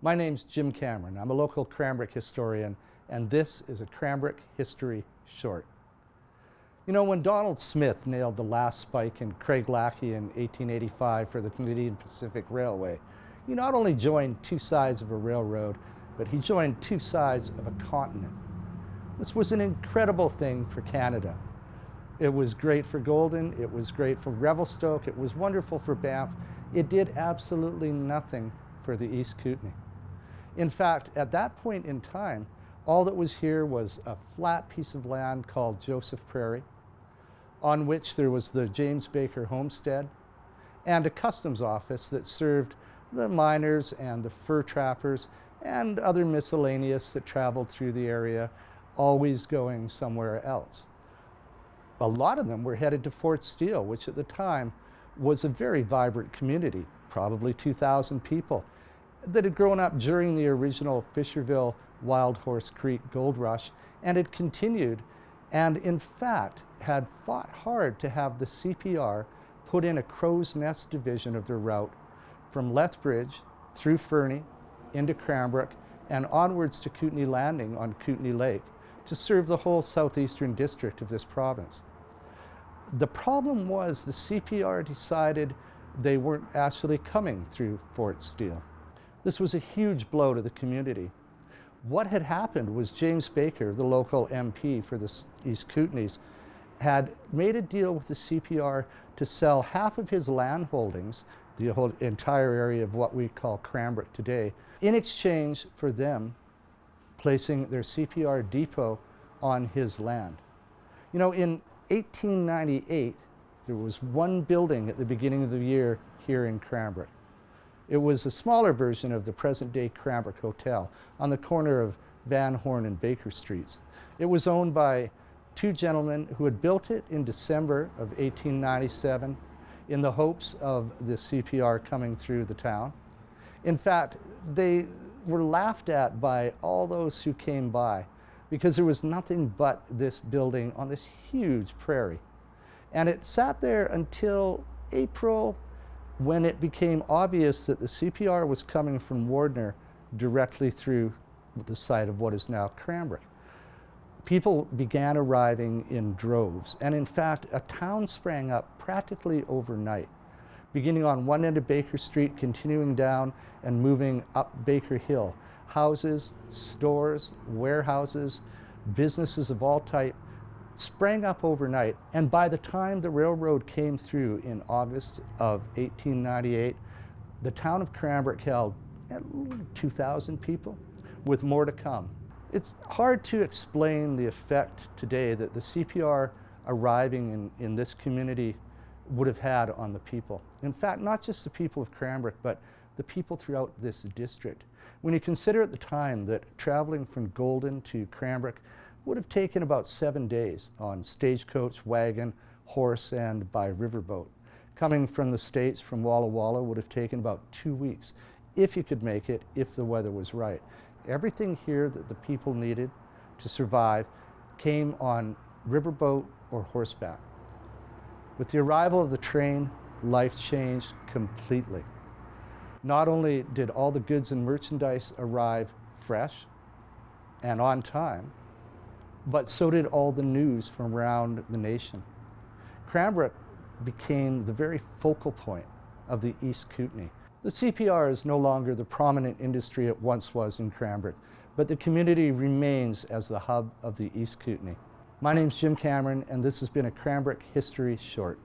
My name's Jim Cameron. I'm a local Cranbrook historian, and this is a Cranbrook History Short. You know, when Donald Smith nailed the last spike in Craiglachie in 1885 for the Canadian Pacific Railway, he not only joined two sides of a railroad, but he joined two sides of a continent. This was an incredible thing for Canada. It was great for Golden, it was great for Revelstoke, it was wonderful for Banff. It did absolutely nothing for the East Kootenay. In fact, at that point in time, all that was here was a flat piece of land called Joseph Prairie, on which there was the James Baker homestead and a customs office that served the miners and the fur trappers and other miscellaneous that traveled through the area, always going somewhere else. A lot of them were headed to Fort Steele, which at the time was a very vibrant community, probably 2,000 people, that had grown up during the original Fisherville Wild Horse Creek gold rush and had continued, and in fact had fought hard to have the CPR put in a Crow's Nest division of their route from Lethbridge through Fernie into Cranbrook and onwards to Kootenay Landing on Kootenay Lake to serve the whole southeastern district of this province. The problem was the CPR decided they weren't actually coming through Fort Steele. This was a huge blow to the community. What had happened was James Baker, the local MP for the East Kootenays, had made a deal with the CPR to sell half of his land holdings, the whole entire area of what we call Cranbrook today, in exchange for them placing their CPR depot on his land. You know, in 1898, there was one building at the beginning of the year here in Cranbrook. It was a smaller version of the present-day Cranbrook Hotel on the corner of Van Horn and Baker Streets. It was owned by two gentlemen who had built it in December of 1897 in the hopes of the CPR coming through the town. In fact, they were laughed at by all those who came by because there was nothing but this building on this huge prairie. And it sat there until April, when it became obvious that the CPR was coming from Wardner directly through the site of what is now Cranbrook. People began arriving in droves, and in fact, a town sprang up practically overnight, beginning on one end of Baker Street, continuing down and moving up Baker Hill. Houses, stores, warehouses, businesses of all type sprang up overnight, and by the time the railroad came through in August of 1898, the town of Cranbrook held 2,000 people, with more to come. It's hard to explain the effect today that the CPR arriving in this community would have had on the people. In fact, not just the people of Cranbrook, but the people throughout this district. When you consider at the time that traveling from Golden to Cranbrook would have taken about 7 days on stagecoach, wagon, horse, and by riverboat. Coming from the States, from Walla Walla, would have taken about 2 weeks, if you could make it, if the weather was right. Everything here that the people needed to survive came on riverboat or horseback. With the arrival of the train, life changed completely. Not only did all the goods and merchandise arrive fresh and on time, but so did all the news from around the nation. Cranbrook became the very focal point of the East Kootenay. The CPR is no longer the prominent industry it once was in Cranbrook, but the community remains as the hub of the East Kootenay. My name's Jim Cameron, and this has been a Cranbrook History Short.